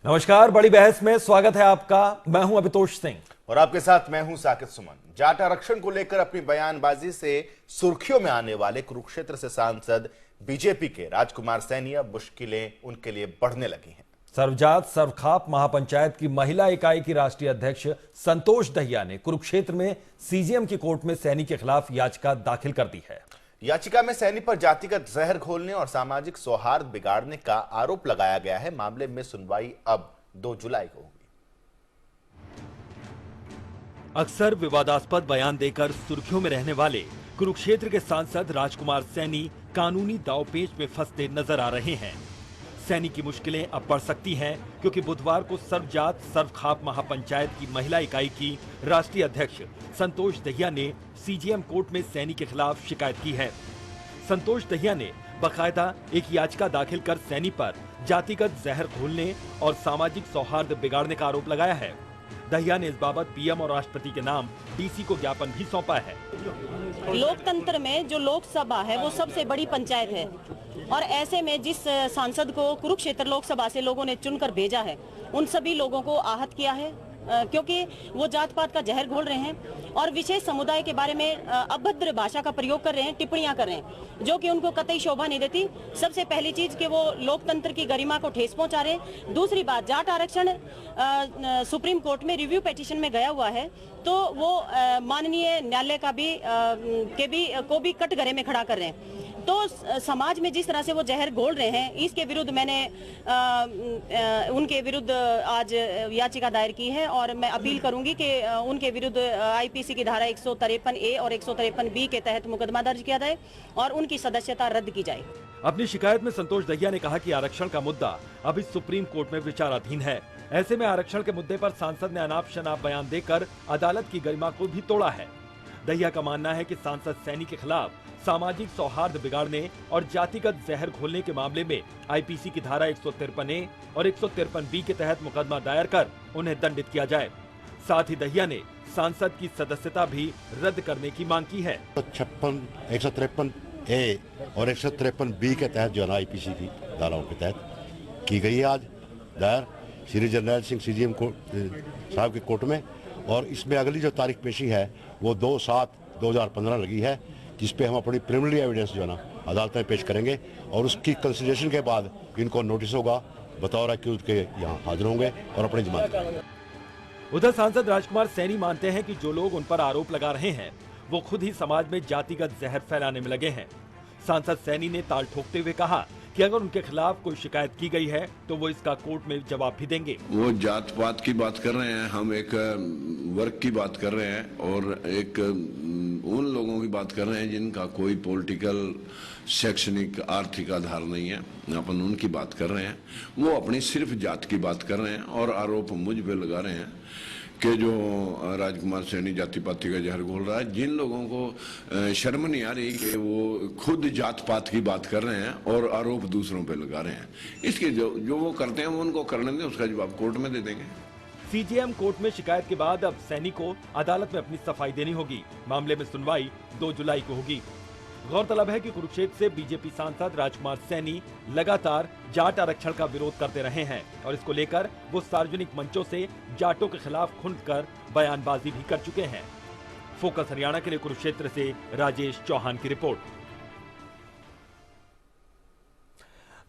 नमस्कार, बड़ी बहस में स्वागत है आपका। मैं हूं अभितोष सिंह और आपके साथ मैं हूं साकिब सुमन। जाट आरक्षण को लेकर अपनी बयानबाजी से सुर्खियों में आने वाले कुरुक्षेत्र से सांसद बीजेपी के राजकुमार सैनी अब मुश्किलें उनके लिए बढ़ने लगी हैं। सर्वजात सर्वखाप महापंचायत की महिला इकाई की राष्ट्रीय अध्यक्ष संतोष दहिया ने कुरुक्षेत्र में सीजीएम की कोर्ट में सैनी के खिलाफ याचिका दाखिल कर दी है। याचिका में सैनी पर जातिगत जहर घोलने और सामाजिक सौहार्द बिगाड़ने का आरोप लगाया गया है। मामले में सुनवाई अब 2 जुलाई को होगी। अक्सर विवादास्पद बयान देकर सुर्खियों में रहने वाले कुरुक्षेत्र के सांसद राजकुमार सैनी कानूनी दांवपेच में फंसते नजर आ रहे हैं। सैनी की मुश्किलें अब बढ़ सकती हैं क्योंकि बुधवार को सर्वजात सर्वखाप महापंचायत की महिला इकाई की राष्ट्रीय अध्यक्ष संतोष दहिया ने सीजीएम कोर्ट में सैनी के खिलाफ शिकायत की है। संतोष दहिया ने बाकायदा एक याचिका दाखिल कर सैनी पर जातिगत जहर घोलने और सामाजिक सौहार्द बिगाड़ने का आरोप लगाया है। दहिया ने इस बाबत पीएम और राष्ट्रपति के नाम डीसी को ज्ञापन भी सौंपा है। लोकतंत्र में जो लोकसभा है वो सबसे बड़ी पंचायत है और ऐसे में जिस सांसद को कुरुक्षेत्र लोकसभा से लोगों ने चुनकर भेजा है उन सभी लोगों को आहत किया है क्योंकि वो जात पात का जहर घोल रहे हैं और विशेष समुदाय के बारे में अभद्र भाषा का प्रयोग कर रहे हैं, टिप्पणियां कर रहे हैं जो कि उनको कतई शोभा नहीं देती। सबसे पहली चीज कि वो लोकतंत्र की गरिमा को ठेस पहुंचा रहे हैं। दूसरी बात, जाट आरक्षण सुप्रीम कोर्ट में रिव्यू पिटीशन में गया हुआ है तो वो माननीय न्यायालय को भी कटघरे में खड़ा कर रहे हैं। तो समाज में जिस तरह से वो जहर घोल रहे हैं इसके विरुद्ध मैंने उनके विरुद्ध आज याचिका दायर की है और मैं अपील करूंगी कि उनके विरुद्ध आईपीसी की धारा 153A और 153B के तहत मुकदमा दर्ज किया जाए और उनकी सदस्यता रद्द की जाए। अपनी शिकायत में संतोष दहिया ने कहा कि आरक्षण का मुद्दा अभी सुप्रीम कोर्ट में विचाराधीन है। ऐसे में आरक्षण के मुद्दे पर सांसद ने अनाप शनाप बयान देकर अदालत की गरिमा को भी तोड़ा है। दहिया का मानना है कि सांसद सैनी के खिलाफ सामाजिक सौहार्द बिगाड़ने और जातिगत जहर घोलने के मामले में आईपीसी की धारा 153A और 153B के तहत मुकदमा दायर कर उन्हें दंडित किया जाए। साथ ही दहिया ने सांसद की सदस्यता भी रद्द करने की मांग की है। 153A और 153B के तहत जो है आईपीसी की धाराओं के तहत की गई है आज दायर श्री जर्नैल सिंह सीजीएम साहब की कोर्ट में, और इसमें अगली जो तारीख पेशी है वो 2/7/2015 लगी है, जिसपे हम अपनी प्रिलिमिनरी एविडेंस जो है ना अदालत में पेश करेंगे और उसकी कंसिडरेशन के बाद इनको नोटिस होगा, बतौर अक्यूज के यहाँ हाजिर होंगे और अपनी जमानत करेंगे। उधर सांसद राजकुमार सैनी मानते हैं कि जो लोग उन पर आरोप लगा रहे हैं वो खुद ही समाज में जातिगत जहर फैलाने में लगे हैं। सांसद सैनी ने ताल ठोकते हुए कहा कि अगर उनके खिलाफ कोई शिकायत की गई है तो वो इसका कोर्ट में जवाब भी देंगे। वो जात पात की बात कर रहे हैं, हम एक वर्ग की बात कर रहे हैं और एक उन लोगों की बात कर रहे हैं जिनका कोई पॉलिटिकल, शैक्षणिक, आर्थिक आधार नहीं है। अपन उनकी बात कर रहे हैं। वो अपनी सिर्फ जात की बात कर रहे हैं और आरोप मुझ पे लगा रहे हैं कि जो राजकुमार सैनी जाति पाति का जहर घोल रहा है। जिन लोगों को शर्म नहीं आ रही कि वो खुद जात पात की बात कर रहे हैं और आरोप दूसरों पे लगा रहे हैं, इसके जो वो करते हैं वो उनको करने दें, उसका जवाब कोर्ट में दे देंगे। सीजीएम कोर्ट में शिकायत के बाद अब सैनी को अदालत में अपनी सफाई देनी होगी। मामले में सुनवाई 2 जुलाई को होगी। गौरतलब है कि कुरुक्षेत्र से बीजेपी सांसद राजकुमार सैनी लगातार जाट आरक्षण का विरोध करते रहे हैं और इसको लेकर वो सार्वजनिक मंचों से जाटों के खिलाफ खुलकर बयानबाजी भी कर चुके हैं। फोकस हरियाणा के लिए कुरुक्षेत्र से राजेश चौहान की रिपोर्ट।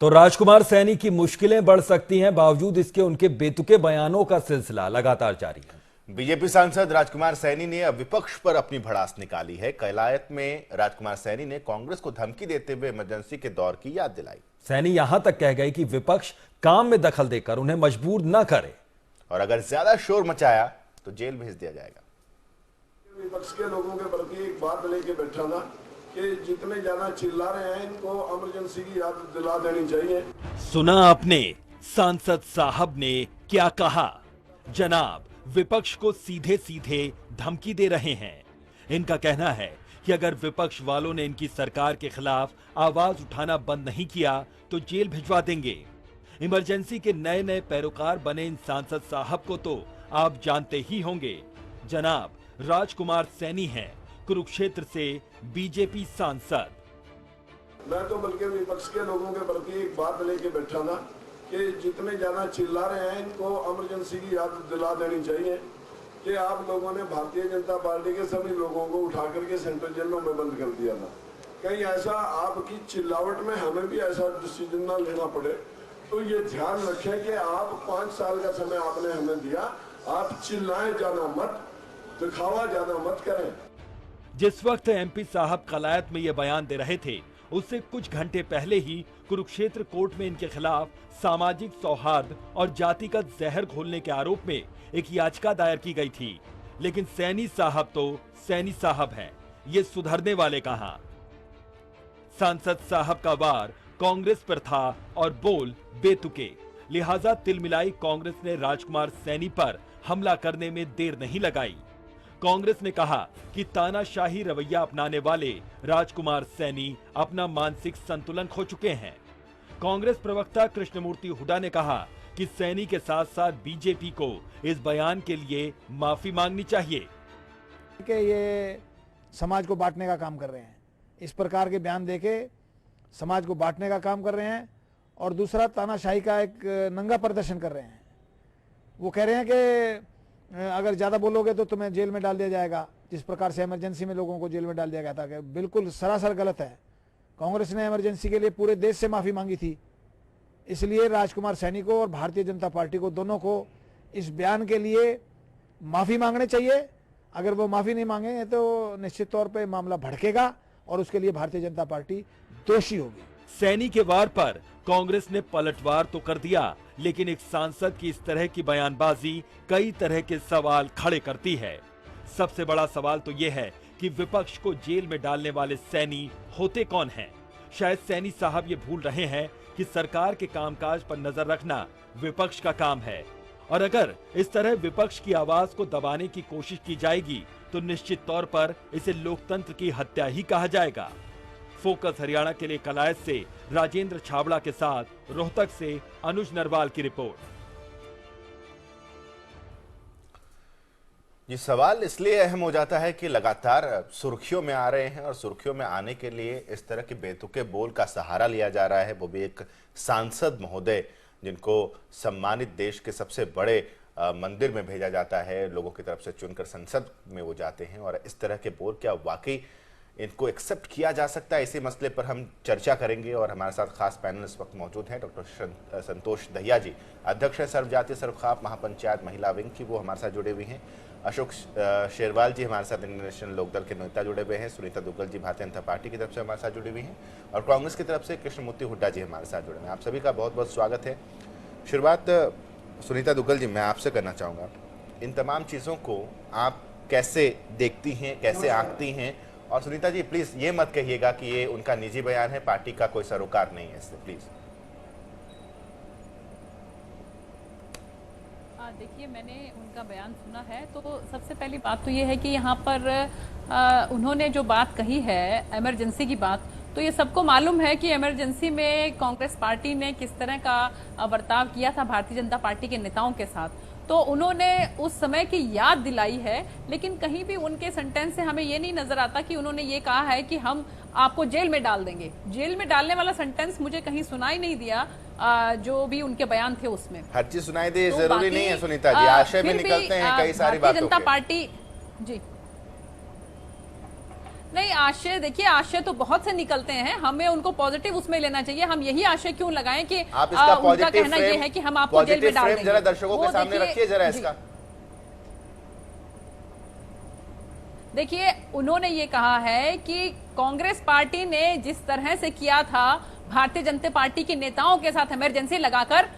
तो राजकुमार सैनी की मुश्किलें बढ़ सकती हैं, बावजूद इसके उनके बेतुके बयानों का सिलसिला लगातार जारी है। बीजेपी सांसद राजकुमार सैनी ने अब विपक्ष पर अपनी भड़ास निकाली है। कैलायत में राजकुमार सैनी ने कांग्रेस को धमकी देते हुए इमरजेंसी के दौर की याद दिलाई। सैनी यहां तक कह गए कि विपक्ष काम में दखल देकर उन्हें मजबूर न करे और अगर ज्यादा शोर मचाया तो जेल भेज दिया जाएगा। विपक्ष के लोगों के बल्कि एक बात लेके बैठा था कि जितने ज्यादा चिल्ला रहे हैं इनको इमरजेंसी की याद दिला देनी चाहिए। सुना आपने सांसद साहब ने क्या कहा? जनाब, विपक्ष को सीधे सीधे धमकी दे रहे हैं। इनका कहना है कि अगर विपक्ष वालों ने इनकी सरकार के खिलाफ आवाज उठाना बंद नहीं किया तो जेल भिजवा देंगे। इमरजेंसी के नए नए पैरोकार बने इन सांसद साहब को तो आप जानते ही होंगे। जनाब राजकुमार सैनी हैं, कुरुक्षेत्र से बीजेपी सांसद। मैं तो बल्कि विपक्ष के लोगों के बल्कि एक बात लेके बैठा था कि जितने ज्यादा चिल्ला रहे हैं इनको इमरजेंसी की याद दिला देनी चाहिए कि आप लोगों ने भारतीय जनता पार्टी के सभी लोगों को उठा करके सेंट्रल जेलों में बंद कर दिया था। कहीं ऐसा आपकी चिल्लावट में हमें भी ऐसा डिसीजन ना लेना पड़े, तो ये ध्यान रखें कि आप 5 साल का समय आपने हमें दिया, आप चिल्लाएं ज्यादा मत, दिखावा ज्यादा मत करें। जिस वक्त एमपी साहब कलायत में ये बयान दे रहे थे, उससे कुछ घंटे पहले ही कुरुक्षेत्र कोर्ट में इनके खिलाफ सामाजिक सौहार्द और जातिगत जहर घोलने के आरोप में एक याचिका दायर की गई थी। लेकिन सैनी साहब तो सैनी साहब हैं, ये सुधरने वाले कहां। सांसद साहब का वार कांग्रेस पर था और बोल बेतुके, लिहाजा तिलमिलाई कांग्रेस ने राजकुमार सैनी पर हमला करने में देर नहीं लगाई। कांग्रेस ने कहा कि तानाशाही रवैया अपनाने वाले राजकुमार सैनी अपना मानसिक संतुलन खो चुके हैं। कांग्रेस प्रवक्ता कृष्णमूर्ति हुड्डा ने कहा कि सैनी के साथ साथ बीजेपी को इस बयान के लिए माफी मांगनी चाहिए कि ये समाज को बांटने का काम कर रहे हैं, इस प्रकार के बयान देके समाज को बांटने का काम कर रहे हैं। और दूसरा, तानाशाही का एक नंगा प्रदर्शन कर रहे हैं। वो कह रहे हैं कि अगर ज़्यादा बोलोगे तो तुम्हें जेल में डाल दिया जाएगा, जिस प्रकार से इमरजेंसी में लोगों को जेल में डाल दिया गया था, कि बिल्कुल सरासर गलत है। कांग्रेस ने इमरजेंसी के लिए पूरे देश से माफ़ी मांगी थी, इसलिए राजकुमार सैनी को और भारतीय जनता पार्टी को, दोनों को इस बयान के लिए माफ़ी मांगने चाहिए। अगर वो माफ़ी नहीं मांगेंगे तो निश्चित तौर पर मामला भड़केगा और उसके लिए भारतीय जनता पार्टी दोषी होगी। सैनी के वार पर कांग्रेस ने पलटवार तो कर दिया, लेकिन एक सांसद की इस तरह की बयानबाजी कई तरह के सवाल खड़े करती है। सबसे बड़ा सवाल तो यह है कि विपक्ष को जेल में डालने वाले सैनी होते कौन हैं? शायद सैनी साहब ये भूल रहे हैं कि सरकार के कामकाज पर नजर रखना विपक्ष का काम है, और अगर इस तरह विपक्ष की आवाज को दबाने की कोशिश की जाएगी तो निश्चित तौर पर इसे लोकतंत्र की हत्या ही कहा जाएगा। फोकस हरियाणा के लिए कलायत से राजेंद्र छाबड़ा के साथ रोहतक से अनुज नरवाल की रिपोर्ट। ये सवाल इसलिए अहम हो जाता है कि लगातार सुर्खियों में आ रहे हैं और सुर्खियों में आने के लिए इस तरह के बेतुके बोल का सहारा लिया जा रहा है, वो भी एक सांसद महोदय जिनको सम्मानित देश के सबसे बड़े मंदिर में भेजा जाता है, लोगों की तरफ से चुनकर संसद में वो जाते हैं। और इस तरह के बोल क्या वाकई इनको एक्सेप्ट किया जा सकता है? इसी मसले पर हम चर्चा करेंगे और हमारे साथ खास पैनल इस वक्त मौजूद हैं। डॉक्टर संतोष दहिया जी, अध्यक्ष है सर्वजातीय सर्वखाप महापंचायत महिला विंग की, वो हमारे साथ जुड़े हुए हैं। अशोक शेरवाल जी हमारे साथ इंडियन नेशनल लोकदल के नेता जुड़े हुए हैं। सुनीता दुग्गल जी भारतीय जनता पार्टी की तरफ से हमारे साथ जुड़ी हुई हैं, और कांग्रेस की तरफ से कृष्णमूर्ति हुड्डा जी हमारे साथ जुड़े हैं। आप सभी का बहुत बहुत स्वागत है। शुरुआत सुनीता दुग्गल जी मैं आपसे करना चाहूँगा, इन तमाम चीज़ों को आप कैसे देखती हैं, कैसे आंकती हैं? और सुनीता जी प्लीज ये मत कहिएगा कि ये उनका निजी बयान है, पार्टी का कोई सरोकार नहीं है इससे, प्लीज। देखिए, मैंने उनका बयान सुना है, तो सबसे पहली बात तो ये है कि यहाँ पर उन्होंने जो बात कही है इमरजेंसी की बात, तो ये सबको मालूम है कि इमरजेंसी में कांग्रेस पार्टी ने किस तरह का बर्ताव किया था भारतीय जनता पार्टी के नेताओं के साथ, तो उन्होंने उस समय की याद दिलाई है। लेकिन कहीं भी उनके सेंटेंस से हमें ये नहीं नजर आता कि उन्होंने ये कहा है कि हम आपको जेल में डाल देंगे। जेल में डालने वाला सेंटेंस मुझे कहीं सुनाई नहीं दिया, जो भी उनके बयान थे उसमें। हर चीज सुनाई दे तो जरूरी नहीं है सुनीता जी, आशय भी निकलते हैं कई सारी बातों भारतीय जनता पार्टी जी नहीं, आशय देखिए, आशय तो बहुत से निकलते हैं, हमें उनको पॉजिटिव उसमें लेना चाहिए। हम यही आशय क्यों लगाएं कि आप इसका उनका कहना ये है कि हम आपको जेल में डाल देंगे। जरा दर्शकों के सामने रखिए जरा इसका। देखिए, उन्होंने ये कहा है कि कांग्रेस पार्टी ने जिस तरह से किया था भारतीय जनता पार्टी के नेताओं के साथ इमरजेंसी लगाकर,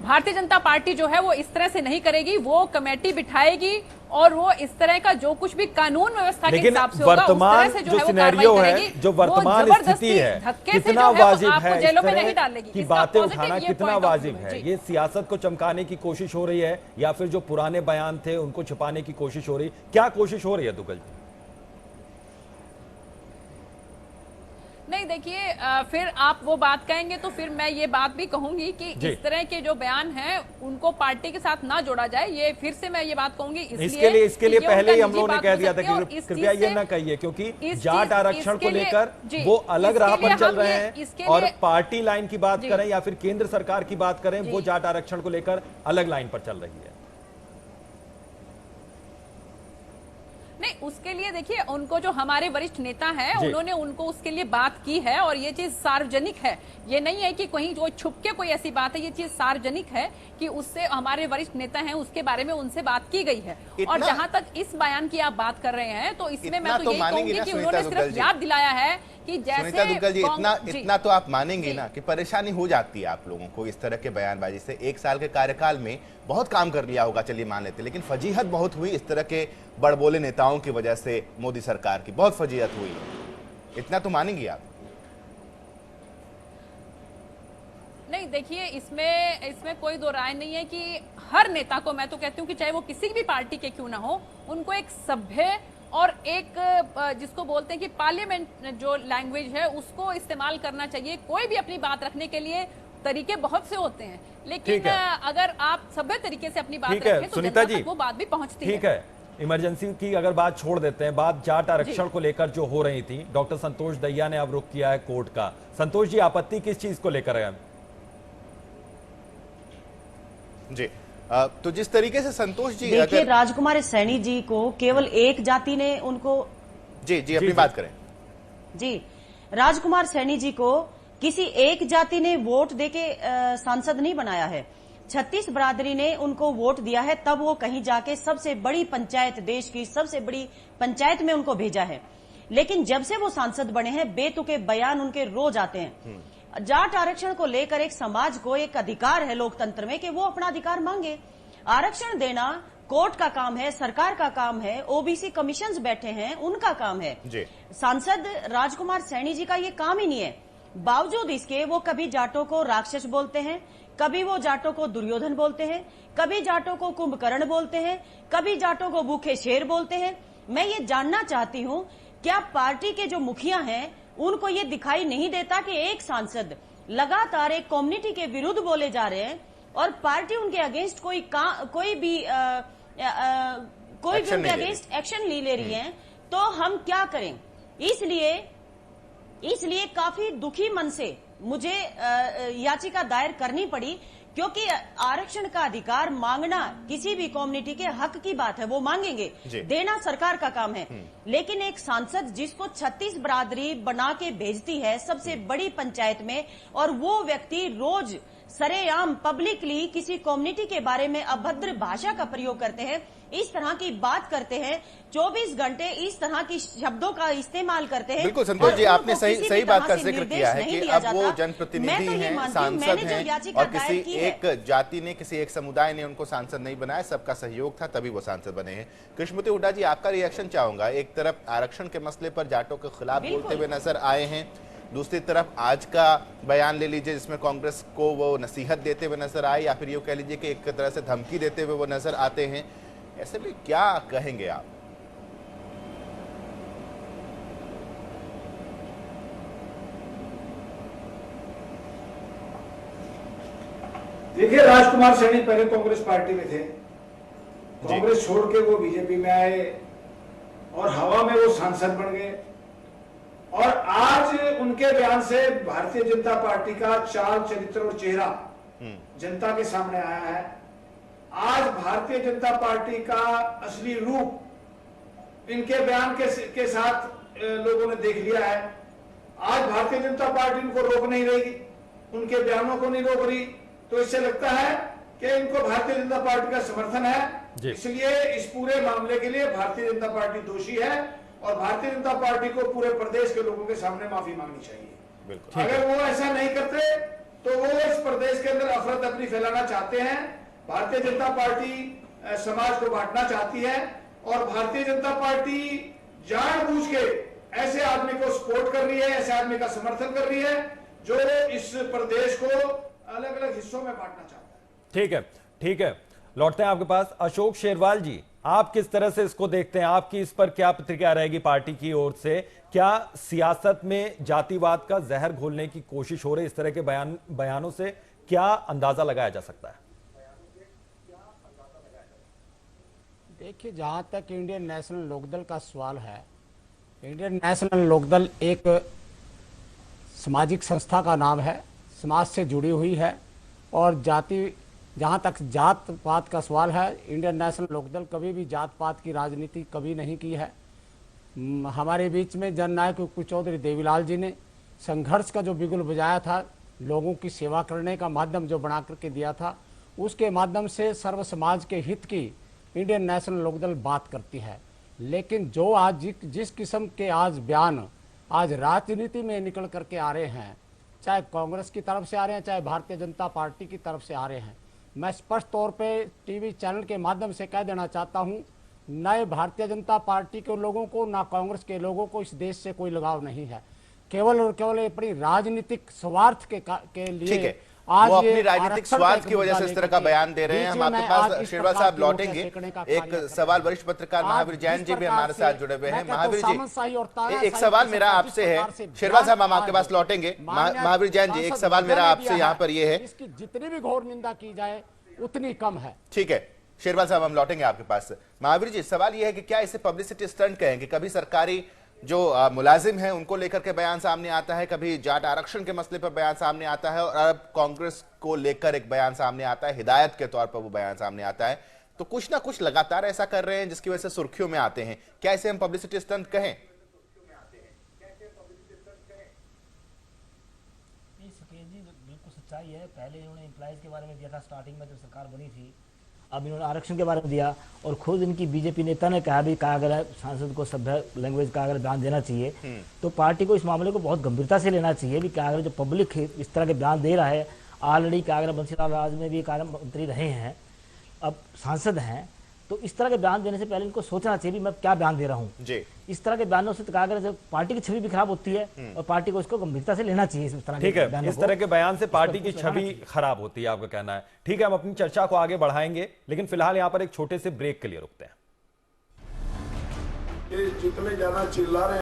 भारतीय जनता पार्टी जो है वो इस तरह से नहीं करेगी। वो कमेटी बिठाएगी और वो इस तरह का जो कुछ भी कानून व्यवस्था के हिसाब से होगा, वर्तमान उस तरह से जो है सिनेरियो है, जो वर्तमान स्थिति है, कितना वाजिब है इस तरह की बातें उठाना, कितना वाजिब है? ये सियासत को चमकाने की कोशिश हो रही है या फिर जो पुराने बयान थे उनको छुपाने की कोशिश हो रही है? क्या कोशिश हो रही है दुग्गल जी? नहीं देखिए, फिर आप वो बात कहेंगे तो फिर मैं ये बात भी कहूंगी कि इस तरह के जो बयान हैं उनको पार्टी के साथ ना जोड़ा जाए। ये फिर से मैं ये बात कहूंगी इसके लिए पहले ही हम लोगों ने कह दिया था कि कृपया ये ना कहिए, क्योंकि जाट आरक्षण को लेकर वो अलग राह पर चल रहे हैं और पार्टी लाइन की बात करें या फिर केंद्र सरकार की बात करें, वो जाट आरक्षण को लेकर अलग लाइन पर चल रही है। नहीं, उसके लिए देखिए उनको जो हमारे वरिष्ठ नेता हैं उन्होंने उनको उसके लिए बात की है और ये चीज सार्वजनिक है। ये नहीं है कि कहीं जो छुप के कोई ऐसी बात है, ये चीज सार्वजनिक है कि उससे हमारे वरिष्ठ नेता हैं उसके बारे में उनसे बात की गई है। और जहां तक इस बयान की आप बात कर रहे हैं तो इसमें मैं तो यही कहूंगी कि उन्होंने सिर्फ याद दिलाया है कि सुनीता दुग्गल जी, इतना तो आप मानेंगे ना कि परेशानी हो जाती है आप लोगों को इस तरह के बयानबाजी से। 1 साल के कार्यकाल में बहुत काम कर लिया होगा, चलिए मान लेते, लेकिन फजीहत बहुत हुई इस तरह के बड़बोले नेताओं की वजह से। मोदी सरकार की बहुत फजीहत हुई, इतना तो मानेंगी आप? नहीं देखिए, इसमें कोई दो राय नहीं है कि हर नेता को, मैं तो कहती हूँ कि चाहे वो किसी भी पार्टी के क्यों ना हो, उनको एक सभ्य और एक जिसको बोलते हैं कि पार्लियामेंट जो लैंग्वेज है उसको इस्तेमाल करना चाहिए। कोई भी अपनी बात रखने के लिए तरीके बहुत से होते हैं, लेकिन अगर आप सभ्य तरीके से अपनी बात रखें तो जनता तक वो बात भी पहुंचती है। ठीक है, इमरजेंसी की अगर बात छोड़ देते हैं, बात जाट आरक्षण को लेकर जो हो रही थी, डॉक्टर संतोष दहिया ने अब रुख किया है कोर्ट का। संतोष जी, आपत्ति किस चीज को लेकर है? जी, तो जिस तरीके से संतोष जी, देखिए राजकुमार सैनी जी को केवल एक जाति ने उनको जी अपनी बात करें। जी, राजकुमार सैनी जी को किसी एक जाति ने वोट देके सांसद नहीं बनाया है। 36 बरादरी ने उनको वोट दिया है, तब वो कहीं जाके सबसे बड़ी पंचायत, देश की सबसे बड़ी पंचायत में उनको भेजा है। लेकिन जब से वो सांसद बने हैं, बेतुके बयान उनके रोज आते हैं। जाट आरक्षण को लेकर एक समाज को एक अधिकार है लोकतंत्र में कि वो अपना अधिकार मांगे। आरक्षण देना कोर्ट का काम है, सरकार का काम है, ओबीसी कमीशंस बैठे हैं उनका काम है। सांसद राजकुमार सैनी जी का ये काम ही नहीं है। बावजूद इसके वो कभी जाटों को राक्षस बोलते हैं, कभी वो जाटों को दुर्योधन बोलते हैं, कभी जाटों को कुंभकर्ण बोलते हैं, कभी जाटों को भूखे शेर बोलते हैं। मैं ये जानना चाहती हूँ, क्या पार्टी के जो मुखिया हैं उनको ये दिखाई नहीं देता कि एक सांसद लगातार एक कम्युनिटी के विरुद्ध बोले जा रहे हैं और पार्टी उनके अगेंस्ट कोई भी उनके अगेंस्ट एक्शन ले रही है, तो हम क्या करें? इसलिए काफी दुखी मन से मुझे याचिका दायर करनी पड़ी, क्योंकि आरक्षण का अधिकार मांगना किसी भी कम्युनिटी के हक की बात है, वो मांगेंगे, देना सरकार का काम है। लेकिन एक सांसद जिसको 36 बरादरी बना के भेजती है सबसे बड़ी पंचायत में, और वो व्यक्ति रोज सरेआम पब्लिकली किसी कम्युनिटी के बारे में अभद्र भाषा का प्रयोग करते हैं, इस तरह की बात करते हैं, 24 घंटे इस तरह की शब्दों का इस्तेमाल करते हैं। बिल्कुल संतोष जी, आपने सही बात का जिक्र किया है कि अब वो जनप्रतिनिधि हैं, सांसद हैं, और किसी एक जाति ने, किसी एक समुदाय ने उनको सांसद नहीं बनाया, सबका सहयोग था तभी वो सांसद बने हैं। कृष्णमूर्ति हुड्डा जी, आपका रिएक्शन चाहूंगा। एक तरफ आरक्षण के मसले पर जाटों के खिलाफ बोलते हुए नजर आए हैं, दूसरी तरफ आज का बयान ले लीजिए जिसमें कांग्रेस को वो नसीहत देते हुए नजर आए, या फिर ये कह लीजिए कि एक तरह से धमकी देते हुए वो नजर आते हैं। ऐसे में क्या कहेंगे आप? देखिए, राजकुमार सैनी पहले कांग्रेस पार्टी में थे, कांग्रेस छोड़ के वो बीजेपी में आए और हवा में वो सांसद बन गए, और आज उनके बयान से भारतीय जनता पार्टी का चाल, चरित्र और चेहरा जनता के सामने आया है। आज भारतीय जनता पार्टी का असली रूप इनके बयान के साथ लोगों ने देख लिया है। आज भारतीय जनता पार्टी इनको रोक नहीं रही, उनके बयानों को नहीं रोक रही, तो इससे लगता है कि इनको भारतीय जनता पार्टी का समर्थन है। इसलिए इस पूरे मामले के लिए भारतीय जनता पार्टी दोषी है और भारतीय जनता पार्टी को पूरे प्रदेश के लोगों के सामने माफी मांगनी चाहिए। अगर वो ऐसा नहीं करते तो वो इस प्रदेश के अंदर अफरा तफरी फैलाना चाहते हैं। भारतीय जनता पार्टी समाज को बांटना चाहती है और भारतीय जनता पार्टी जानबूझ के ऐसे आदमी को सपोर्ट कर रही है, ऐसे आदमी का समर्थन कर रही है जो इस प्रदेश को अलग अलग हिस्सों में बांटना चाहता है। ठीक है, लौटते हैं आपके पास। अशोक शेरवाल जी, आप किस तरह से इसको देखते हैं? आपकी इस पर क्या प्रतिक्रिया रहेगी पार्टी की ओर से? क्या सियासत में जातिवाद का जहर घोलने की कोशिश हो रही? इस तरह के बयानों से क्या अंदाजा लगाया जा सकता है? देखिए, जहाँ तक इंडियन नेशनल लोकदल का सवाल है, इंडियन नेशनल लोकदल एक सामाजिक संस्था का नाम है, समाज से जुड़ी हुई है। और जहाँ तक जात पात का सवाल है, इंडियन नेशनल लोकदल कभी भी जात पात की राजनीति कभी नहीं की है। हमारे बीच में जननायक कुछ चौधरी देवीलाल जी ने संघर्ष का जो बिगुल बजाया था, लोगों की सेवा करने का माध्यम जो बना करके दिया था, उसके माध्यम से सर्व समाज के हित की इंडियन नेशनल लोकदल बात करती है। लेकिन जो आज जिस किस्म के आज बयान आज राजनीति में निकल करके आ रहे हैं, चाहे कांग्रेस की तरफ से आ रहे हैं, चाहे भारतीय जनता पार्टी की तरफ से आ रहे हैं, मैं स्पष्ट तौर पे टीवी चैनल के माध्यम से कह देना चाहता हूं, नए भारतीय जनता पार्टी के लोगों को ना कांग्रेस के लोगों को इस देश से कोई लगाव नहीं है। केवल और केवल अपनी राजनीतिक स्वार्थ के लिए आज वो अपनी राजनीतिक स्वार्थ की वजह से इस तरह का बयान दे रहे हैं। हम आपके पास शेरवाल साहब लौटेंगे। एक सवाल वरिष्ठ पत्रकार महावीर जैन जी भी हमारे साथ जुड़े हुए हैं। महावीर जी, एक सवाल मेरा आपसे है। शेरवाल साहब, हम आपके पास लौटेंगे। महावीर जैन जी, एक सवाल मेरा आपसे यहाँ पर ये है, इसकी जितनी भी घोर निंदा की जाए उतनी कम है। ठीक है शेरवाल साहब, हम लौटेंगे आपके पास। महावीर जी, सवाल यह है कि क्या इसे पब्लिसिटी स्टंट कहें कि कभी सरकारी जो मुलाजिम हैं उनको लेकर के बयान सामने आता है, कभी जाट आरक्षण के मसले पर बयान सामने आता है, और अब कांग्रेस को लेकर एक बयान सामने आता है, हिदायत के तौर पर वो बयान सामने आता है। तो कुछ ना कुछ लगातार ऐसा कर रहे हैं जिसकी वजह से सुर्खियों में आते हैं। क्या इसे हम पब्लिसिटी स्टंट कहें? बिल्कुल सच्चाई है। पहले इन्होंने एम्प्लॉइज के बारे में दिया था स्टार्टिंग में जब सरकार बनी थी, अब इन्होंने आरक्षण के बारे में दिया, और खुद इनकी बीजेपी नेता ने कहा भी कहा अगर सांसद को सभ्य लैंग्वेज का अगर बयान देना चाहिए तो पार्टी को इस मामले को बहुत गंभीरता से लेना चाहिए भी। क्या अगर जो पब्लिक इस तरह के बयान दे रहा है, ऑलरेडी क्या अगर बंसीलाल राज में भी कार्य मंत्री रहे हैं, अब सांसद हैं, तो इस तरह के बयान देने से पहले इनको सोचना चाहिए भी मैं क्या बयान दे रहा हूँ जी। इस तरह के बयानों से अगर पार्टी की छवि भी खराब होती है और पार्टी को इसको गंभीरता से लेना चाहिए। इस तरह ठीक है, इस तरह के बयान से पार्टी की छवि खराब होती है, आपका कहना है। ठीक है, हम अपनी चर्चा को आगे बढ़ाएंगे, लेकिन फिलहाल यहाँ पर एक छोटे से ब्रेक के लिए रुकते हैं। जितने ज्यादा चिल्ला रहे